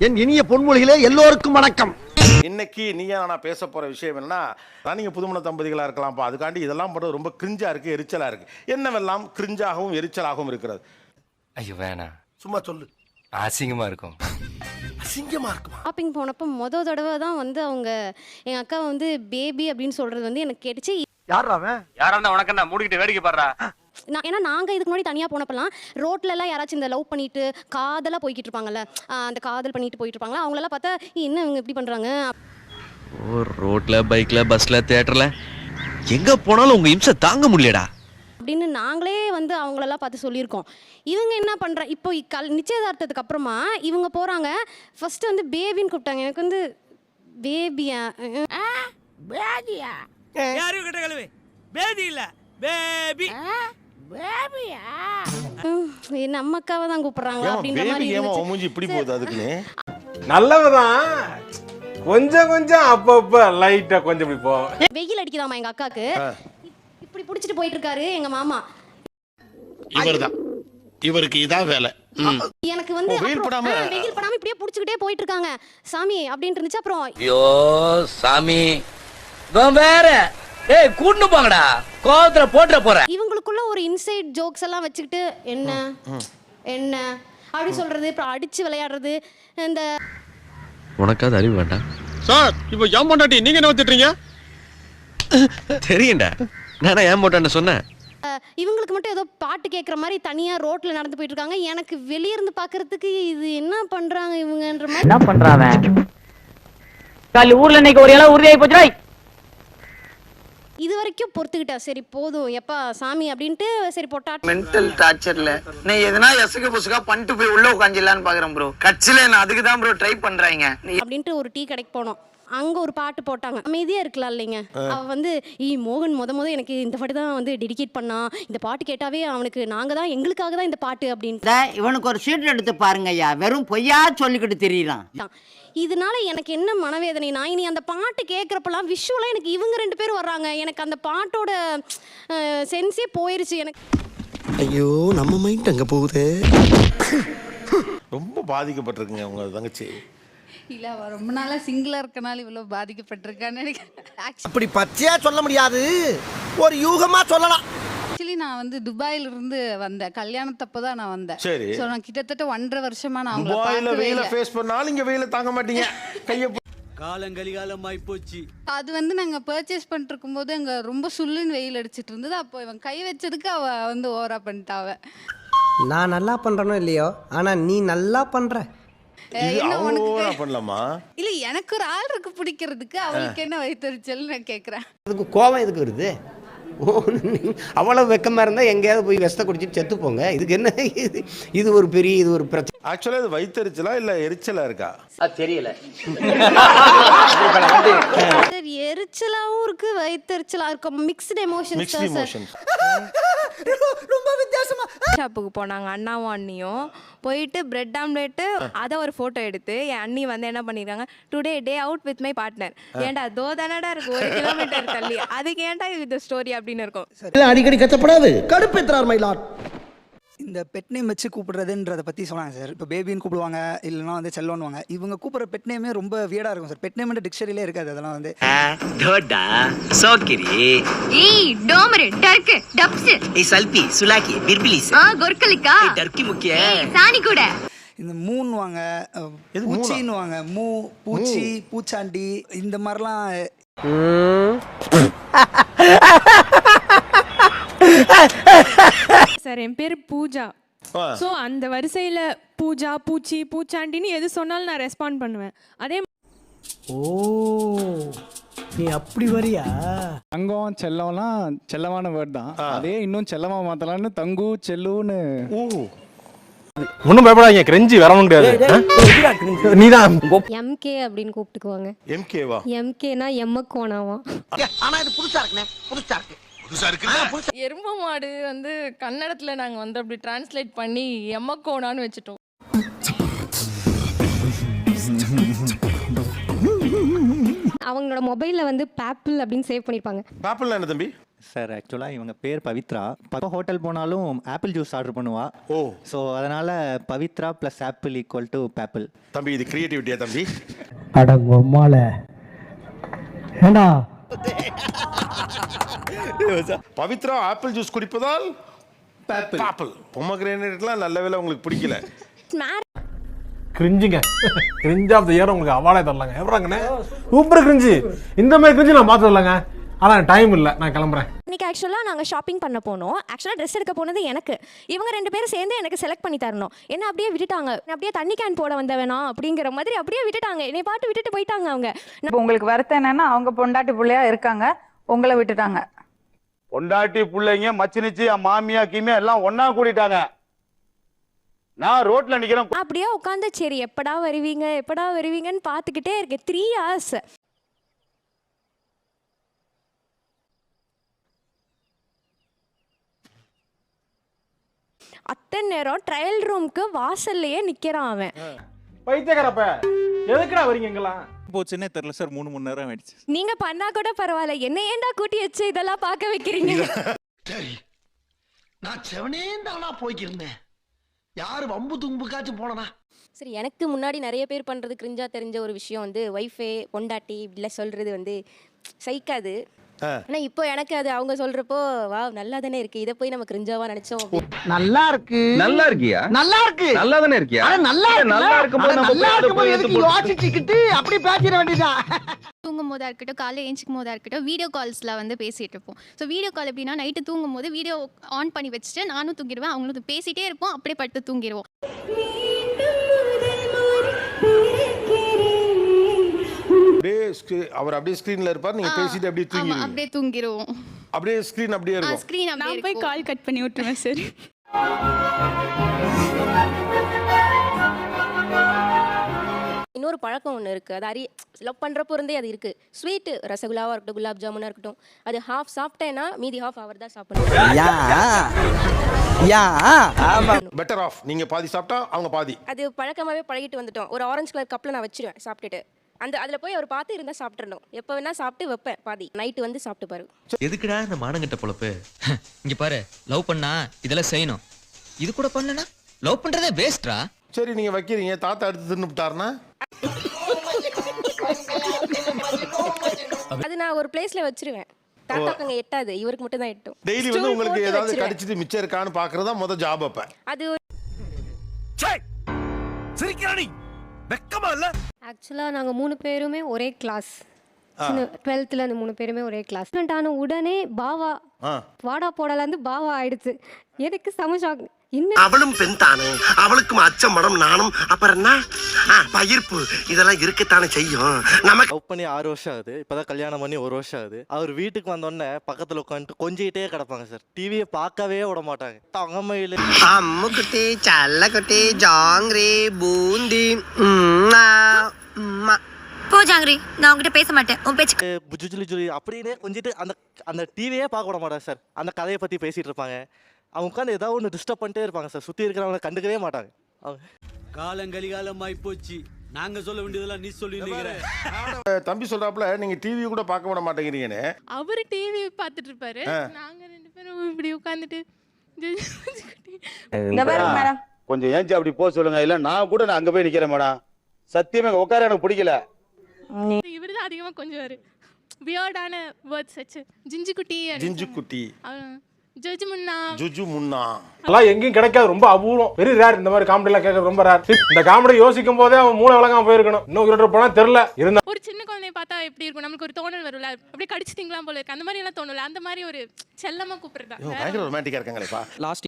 என் இனிய பொன்மொழிகளே எல்லோருக்கும் வணக்கம். இன்னைக்கு நீயா நான் பேச போற விஷயம் என்னன்னா, நீங்க புதுமண தம்பதிகளா இருக்கலாம்ப்பா, அதுக்காண்டி இதெல்லாம் பண்றது ரொம்ப கிரிஞ்சா இருக்கு, எரிச்சலா இருக்கு. என்னவெல்லாம் கிரிஞ்சாகவும் எரிச்சலாகவும் இருக்கிறது? ஐயோ வேணாம், சும்மா சொல்லு. அசிங்கமா இருக்கும். அசிங்கமா இருக்குமா? ஷாப்பிங் போனப்போ தடவை தான் வந்து அவங்க எங்கள் அக்கா வந்து பேபி அப்படின்னு சொல்கிறது வந்து எனக்கு கேட்டுச்சு. யாரா அவன்? யாரா இருந்தா உனக்கு என்ன மூடிக்கிட்டு வேடிக்கை பாடுறா? ஏன்னா நாங்கள் இதுக்கு முன்னாடி தனியாக போனப்பெல்லாம் ரோட்லலாம் யாராச்சும் இந்த லவ் பண்ணிட்டு காதலாக போய்கிட்டு இருப்பாங்கல்ல, அந்த காதல் பண்ணிட்டு போயிட்டு இருப்பாங்களா, அவங்களெல்லாம் பார்த்தா என்ன இவங்க இப்படி பண்ணுறாங்க ஓ, ரோட்ல பைக்ல பஸ்ல தியேட்டர்ல எங்க போனாலும் உங்க இம்சை தாங்க முடியலடா அப்படின்னு நாங்களே வந்து அவங்களெல்லாம் பார்த்து சொல்லியிருக்கோம். இவங்க என்ன பண்ணுற இப்போ நிச்சயதார்த்தத்துக்கு அப்புறமா இவங்க போகிறாங்க, ஃபஸ்ட்டு வந்து பேபின்னு கூப்பிட்டாங்க. எனக்கு வந்து பேபியா பேபியா யாரும் கிட்ட கழுவு பேபி இல்ல பேபி பேபியா நம்ம அக்காவை தான் கூப்பிடுறாங்க அப்படின்ற மாதிரி மூஞ்சி இப்படி போகுது. அதுக்குன்னு நல்லவதான், கொஞ்சம் கொஞ்சம் அப்பப்ப லைட்டா கொஞ்சம் இப்படி போ. வெயில் அடிக்குதாமா எங்க அக்காக்கு, இப்படி புடிச்சிட்டு போயிட்டு இருக்காரு எங்க மாமா. இவர்தான், இவருக்கு இதான் வேலை. எனக்கு வந்து வெயில் படாம இப்படியே புடிச்சுக்கிட்டே போயிட்டு இருக்காங்க சாமி அப்படின்னு இருந்துச்சு. அப்புறம் ஐயோ சாமி வேற கூட்டு போங்கடா, கோவத்துல போட்டுற போறேன். இவங்களுக்குள்ள ஒரு இன்சைட் ஜோக்ஸ் எல்லாம் வச்சுக்கிட்டு என்ன என்ன அப்படி சொல்றது, அப்புறம் அடிச்சு விளையாடுறது. இந்த உனக்காவது அறிவு வேண்டாம் சார், இப்போ ஏன் பொண்டாட்டி நீங்க என்ன வச்சிட்டீங்க? தெரியும்டா, நானா ஏன் போட்டான்னு சொன்னேன். இவங்களுக்கு மட்டும் ஏதோ பாட்டு கேட்குற மாதிரி தனியா ரோட்ல நடந்து போயிட்டு இருக்காங்க. எனக்கு வெளிய இருந்து பாக்குறதுக்கு இது என்ன பண்றாங்க இவங்கன்ற மாதிரி. என்ன பண்றாங்க காலி ஊர்ல இன்னைக்கு ஒரு இடம் உறுதியாகி போச்சுடா. இது வரைக்கும் பொறுத்துக்கிட்டா சரி போதும் எப்பா சாமி அப்படின்ட்டு சரி போட்டா. மென்டல் டார்ச்சர்ல நீ எதனா எசுக்கு புசுக்கா பண்ணிட்டு போய் உள்ள உட்காந்துலான்னு பாக்குறேன் ப்ரோ. கட்சியில நான் அதுக்கு தான் ப்ரோ ட்ரை பண்றாங்க அப்படின்ட்டு ஒரு டீ கடைக்கு போனோம். அங்க ஒரு பாட்டு போட்டாங்க, அமைதியா இருக்கலாம் இல்லைங்க. அவ வந்து மோகன் முத எனக்கு இந்த பாட்டு தான் வந்து டெடிகேட் பண்ணா, இந்த பாட்டு கேட்டாவே அவனுக்கு நாங்க தான் எங்களுக்காக தான் இந்த பாட்டு அப்படின்னு. இவனுக்கு ஒரு சீட் எடுத்து பாருங்க ஐயா, வெறும் பொய்யா சொல்லிக்கிட்டு தெரியலாம். இதனால எனக்கு என்ன மனவேதனைனா, இனி அந்த பாட்டு கேட்குறப்பெல்லாம் விஷுவலாக எனக்கு இவங்க ரெண்டு பேரும் வர்றாங்க, எனக்கு அந்த பாட்டோட சென்ஸே போயிருச்சு எனக்கு. ஐயோ, நம்ம மைண்ட் அங்க போகுது. ரொம்ப பாதிக்கப்பட்டிருக்குங்க உங்க தங்கச்சி. இல்ல அவ ரொம்ப நாளா சிங்கிளா இருக்கனால இவ்வளவு பாதிக்கப்பட்டிருக்கான்னு நினைக்கிறேன். அப்படி பச்சையா சொல்ல முடியாது, ஒரு யூகமா சொல்லலாம். ஆக்சுவலி நான் வந்து துபாயில இருந்து வந்தேன், கல்யாணத்தப்பதான் நான் வந்தேன். சரி. சோ நான் கிட்டத்தட்ட 1.5 வருஷமா நான் அவங்கள துபாயில பார்க்கவே வெயில இல்ல. ஃபேஸ் பண்ணாலும் இங்க வெயில தாங்க மாட்டீங்க. கைய காலங்கலிகாலமாய் போச்சு. அது வந்து நாங்க பர்ச்சேஸ் பண்ணிட்டு இருக்கும்போது அங்க ரொம்ப சுள்ளுன்னு வெயில் அடிச்சிட்டு இருந்தது. அப்போ இவன் கை வச்சதுக்கு அவ வந்து ஓவரா பண்ணிட்டாவ. நான் நல்லா பண்றனோ இல்லையோ, ஆனா நீ நல்லா பண்ற. பண்ணலாமா? இல்ல எனக்கு ஒரு ஆள் இருக்கு பிடிக்கிறதுக்கு, அவளுக்கு என்ன வயிற்றுச்சல் நான் கேக்குறேன். அதுக்கு கோவம் எதுக்கு வருது? அவ்வளவு வெக்கமா இருந்தா எங்கேயாவது போய் விஷத்தை குடிச்சிட்டு செத்து போங்க. இதுக்கு என்ன இது ஒரு பெரிய இது ஒரு பிரச்சனை. ஆக்சுவலா இது வயித்தெரிச்சலா இல்ல எரிச்சலா இருக்கா? அது தெரியல. எரிச்சலாவும் இருக்கு வயிற்றுச்சலா இருக்கும், மிக்ஸ்டு எமோஷன்ஸ். ரொம்ப வித்தியாசமா ஷாப்புக்கு போனாங்க அண்ணாவும் அண்ணியும். போயிட்டு பிரெட் ஆம்லேட்டு அதை ஒரு ஃபோட்டோ எடுத்து என் அண்ணி வந்து என்ன பண்ணியிருக்காங்க, today day out with my partner. ஏன்டா தோ தானடா இருக்கு 1 கிலோமீட்டர் தள்ளி, அதுக்கு ஏன்டா இது ஸ்டோரி அப்படின்னு இருக்கும். அடிக்கடி கத்தப்படாது, கடுப்பேத்துறார் மயிலாட். இந்த பெட் நேம் வச்சு கூப்பிடுறதுன்றத பத்தி சொன்னாங்க சார். இப்போ பேபின்னு கூப்பிடுவாங்க, இல்லைன்னா வந்து செல்லோன்னுவாங்க. இவங்க கூப்பிடுற பெட் நேமே ரொம்ப வியர்டா இருக்கும் சார். பெட் நேம் டிக்ஷனரியிலே இருக்காது. அதெல்லாம் வந்து டோடா சோக்கிரி ஏய் டோமரு டர்க்கு டப்ஸ் ஏய் சல்பி சுலாக்கி பிர்பிலிஸ் கொர்க்கலிக்கா டர்க்கி முக்கிய சாணி கூட இந்த மூன்னுவாங்க, பூச்சின்னுவாங்க, மூ பூச்சி பூச்சாண்டி இந்த மாதிரிலாம். சார் என் பேர் பூஜா. ஸோ அந்த வரிசையில் பூஜா பூச்சி பூச்சாண்டின்னு எது சொன்னாலும் நான் ரெஸ்பாண்ட் பண்ணுவேன். அதே ஓ, நீ அப்படி வரியா? தங்கம் செல்லம்லாம் செல்லமான வேர்ட் தான். அதே இன்னும் செல்லமா மாத்தலாம்னு தங்கு செல்லுன்னு. ஒன்னும் பயப்படாதீங்க, கிரெஞ்சி வரணும் கிடையாது. நீதான் எம்கே அப்படின்னு கூப்பிட்டுக்குவாங்க. எம்கேவா? எம்கேனா எம்மக்கோனாவா. ஆனா இது புதுசா இருக்குனே, புதுசா இருக்கு. எரும மாடு வந்து கன்னடத்தில் நாங்கள் வந்து அப்படி டிரான்ஸ்லேட் பண்ணி எம்மக்கோனான்னு வச்சுட்டோம். அவங்களோட மொபைலில் வந்து பேப்பிள் அப்படின்னு சேவ் பண்ணியிருப்பாங்க. பாப்பிள் என்ன தம்பி? சார் ஆக்சுவலாக இவங்க பேர் பவித்ரா. ஹோட்டல் போனாலும் ஆப்பிள் ஜூஸ் ஆர்டர் பண்ணுவா. ஓ, ஸோ அதனால் Pavithra plus apple equal to பேப்பிள். தம்பி இது கிரியேட்டிவிட்டியா தம்பி? அடங்கொம்மால ஏண்டா பவித்ரா ஆப்பிள் ஜூஸ் குடிப்பதால் ஆப்பிள் பொமக்ரேனேட்லாம் நல்ல வேளை உங்களுக்கு பிடிக்கல. கிரிஞ்சுங்க, கிரிஞ்ச் ஆஃப் தி இயர் உங்களுக்கு அவார்டே தரலாங்க. எவ்வளோங்கண்ணே சூப்பர் கிரிஞ்சு. இந்த மாதிரி கிரிஞ்சு நான் பார்த்து வரலாங்க. ஆனால் டைம் இல்லை, நான் கிளம்புறேன். இன்னைக்கு ஆக்சுவலாக நாங்கள் ஷாப்பிங் பண்ண போனோம். ஆக்சுவலாக ட்ரெஸ் எடுக்க போனது எனக்கு. இவங்க 2 பேரும் சேர்ந்து எனக்கு செலக்ட் பண்ணி தரணும். என்ன அப்படியே விட்டுட்டாங்க. நான் அப்படியே தண்ணி கேன் போட வந்த வேணாம் அப்படிங்கிற மாதிரி அப்படியே விட்டுட்டாங்க. என்னை பாட்டு விட்டுட்டு போயிட்டாங்க அவங்க. உங்களுக்கு வருத்தம் என்னன்னா அவங்க பொண்டாட்டி பிள்ளையா இருக்காங்க, உங்களை விட்டுட்டாங்க. பொண்டாட்டி பிள்ளைங்க மச்சினிச்சு மாமியா கீமியா எல்லாம் ஒன்னா கூடிட்டாங்க. நான் ரோட்ல நிக்கிறேன். அப்படியே உட்காந்து சரி எப்படா வருவீங்கன்னு பார்த்துக்கிட்டே இருக்கேன் 3 hours. அத்தனை நேரம் ட்ரையல் ரூம்க்கு வாசல்லையே நிக்கிறான் அவன். பைத்தியக்காரப்ப எதுக்குடா வரீங்க எங்கெல்லாம்? போச்சுன்னே தெரியல சார், 3 மணி நேரம் ஆயிடுச்சு. நீங்க பண்ணா கூட பரவாயில்ல, என்ன ஏன்டா கூட்டி வச்சு இதெல்லாம் பார்க்க வைக்கிறீங்க? சரி, நான் செவனே தானா போய்க்கிருந்தேன். யாரு வம்பு தும்புக்காச்சும் போனனா? சரி, எனக்கு முன்னாடி நிறைய பேர் பண்ணுறது கிரிஞ்சா தெரிஞ்ச ஒரு விஷயம் வந்து ஒய்ஃபே பொண்டாட்டி இப்படிலாம் சொல்கிறது வந்து சைக்காது. ஆனால் இப்போ எனக்கு அது அவங்க சொல்கிறப்போ வா நல்லா தானே இருக்குது, இதை போய் நம்ம கிரிஞ்சாவா நினச்சோம். நல்லா இருக்கு. நல்லா இருக்கியா? நல்லா இருக்கு. நல்லா தானே இருக்கியா? நல்லா நல்லா இருக்கும்போது நம்ம யோசிச்சுக்கிட்டு அப்படி பேசிட வேண்டியதான். தூங்கும் போதா இருக்கட்டும், காலையில் ஏஞ்சிக்கும் போதா இருக்கட்டும், வீடியோ கால்ஸில் வந்து பேசிகிட்டு இருப்போம். ஸோ வீடியோ கால் எப்படின்னா நைட்டு தூங்கும் போது வீடியோ ஆன் பண்ணி வச்சுட்டு நானும் தூங்கிடுவேன், அவங்களும் பேசிகிட்டே இருப்போம், அப்படியே படுத்து தூங்கிடுவோம். அவர் அப்படியே ஸ்கிரீன்ல இருப்பார், நீங்க பேசிட்டு அப்படியே தூங்கிடுவீங்க. அப்படியே தூங்கிடுவோம். அப்படியே ஸ்கிரீன் அப்படியே இருக்கும். ஸ்க்ரீன் அப்படியே போய் கால் கட் பண்ணி விட்டுருவேன் சார். இன்னொரு பழக்கம் ஒன்று இருக்குது, அது லவ் பண்ணுறப்போ இருந்தே அது இருக்குது. ஸ்வீட்டு ரசகுல்லாவாக இருக்கட்டும், குலாப் ஜாமுனாக இருக்கட்டும், அது ஹாஃப் சாப்பிட்டேன்னா மீதி ஹாஃப் அவர் தான் சாப்பிடணும். பெட்டர் ஆஃப், நீங்க பாதி சாப்பிட்டா அவங்க பாதி. அது பழக்கமாகவே பழகிட்டு வந்துட்டோம். ஒரு ஆரஞ்சு கலர் கப்பில் நான் வச்சிருவேன் சாப்பிட்டுட்டு, அதில் போய் அவர் பார்த்து இருந்தால் சாப்பிட்றணும். எப்போ வேணா சாப்பிட்டு வைப்பேன் பாதி. நைட்டு வந்து சாப்பிட்டு பாரு. எதுக்குடா இந்த மானங்கிட்ட பொழப்பு? இங்க பாரு, லவ் பண்ணா இதெல்லாம் செய்யணும். இது கூட பண்ணலனா லவ் பண்றதே வேஸ்ட்ரா. சரி, நீங்க வைக்கிறீங்க, தாத்தா எடுத்து தின்னுட்டாருன்னா அது நான் ஒரு பிளேஸ்ல வச்சிருவேன். தாத்தாக்கு அங்க எட்டாது, இவருக்கு மட்டும் தான் எட்டும். டெய்லி வந்து உங்களுக்கு ஏதாவது கடிச்சிட்டு மிச்சம் இருக்கான்னு பாக்குறதா முத ஜாப் அப்ப. அது சிரிக்கிறானி வெக்கமா இல்ல? ஆக்சுவலா நாங்க 3 பேருமே ஒரே கிளாஸ். 12th அந்த 3 பேருமே ஒரே கிளாஸ். ஆன உடனே பாவா வாடா போடல இருந்து பாவா ஆயிடுச்சு. எனக்கு செம ஷாக். அவளும் பெண் தானே, அவளுக்கும் அச்சம் மடம் நானும் அப்புறம் என்ன பயிர்ப்பு இதெல்லாம் இருக்கத்தானே செய்யும். நமக்கு லவ் பண்ணி 6 வருஷம் ஆகுது, இப்போதான் கல்யாணம் பண்ணி 1 வருஷம் ஆகுது. அவர் வீட்டுக்கு வந்தோடனே பக்கத்தில் உட்காந்துட்டு கொஞ்சிக்கிட்டே கிடப்பாங்க சார். டிவியை பார்க்கவே விட மாட்டாங்க. தங்கமயில் அம்முக்குட்டி சல்லக்குட்டி ஜாங்கிரி பூந்தி போ ஜாங்கிரி, நான் உங்ககிட்ட பேச மாட்டேன். உன் பேச்சு புஜுஜுலி ஜுலி அப்படின்னே கொஞ்சிட்டு அந்த டிவியே பார்க்க விட மாட்டாங்க சார். அந்த கதையை பற்றி பேசிகிட்டு இருப்பாங்க. அவங்க உட்காந்து ஏதாவது ஒன்று டிஸ்டர்ப் பண்ணிட்டே இருப்பாங்க சார். சுற்றி இருக்கிறவங்க கண்டுக்கவே மாட்டாங்க. அவங்க காலங்கலிகாலம் ஆயிப்போச்சு, நாங்க சொல்ல வேண்டியதெல்லாம் நீ சொல்லி. தம்பி சொல்றாப்புல நீங்க டிவி கூட பார்க்க விட மாட்டேங்கிறீங்கன்னு. அவர் டிவி பார்த்துட்டு இருப்பாரு, நாங்க 2 பேரும் இப்படி உட்காந்துட்டு. கொஞ்சம் ஏஞ்சி அப்படி போக சொல்லுங்க, இல்ல நான் கூட அங்க போய் நிக்கிறேன் மேடம். சத்தியமா உட்கார எனக்கு பிடிக்கல. இவரு தான் அதிகமா கொஞ்சம் வியர்டான வேர்ட்ஸ் வச்சு ஜிஞ்சு குட்டி, ஜோஜு முன்னா அதெல்லாம் எங்கேயும் கிடைக்காது, ரொம்ப அபூர்வம், வெரி ரேர். இந்த மாதிரி காமெடி எல்லாம் கேட்கறது ரொம்ப ரேர். இந்த காமெடி யோசிக்கும் போதே அவன் மூளை வழங்காம போயிருக்கணும். இன்னும் போனா தெரியல. இருந்தா ஒரு சின்ன குழந்தைய பார்த்தா எப்படி இருக்கும், நமக்கு ஒரு தோணல் வரும்ல, அப்படியே கடிச்சு திங்கலாம் போல இருக்கு. அந்த மாதிரி எல்லாம் தோணல, அந்த மாதிரி ஒரு செல்லமா கூப்பிடுறதா. பயங்கர ரொமான்டிக்கா இருக்காங்களேப்பா. லாஸ்ட்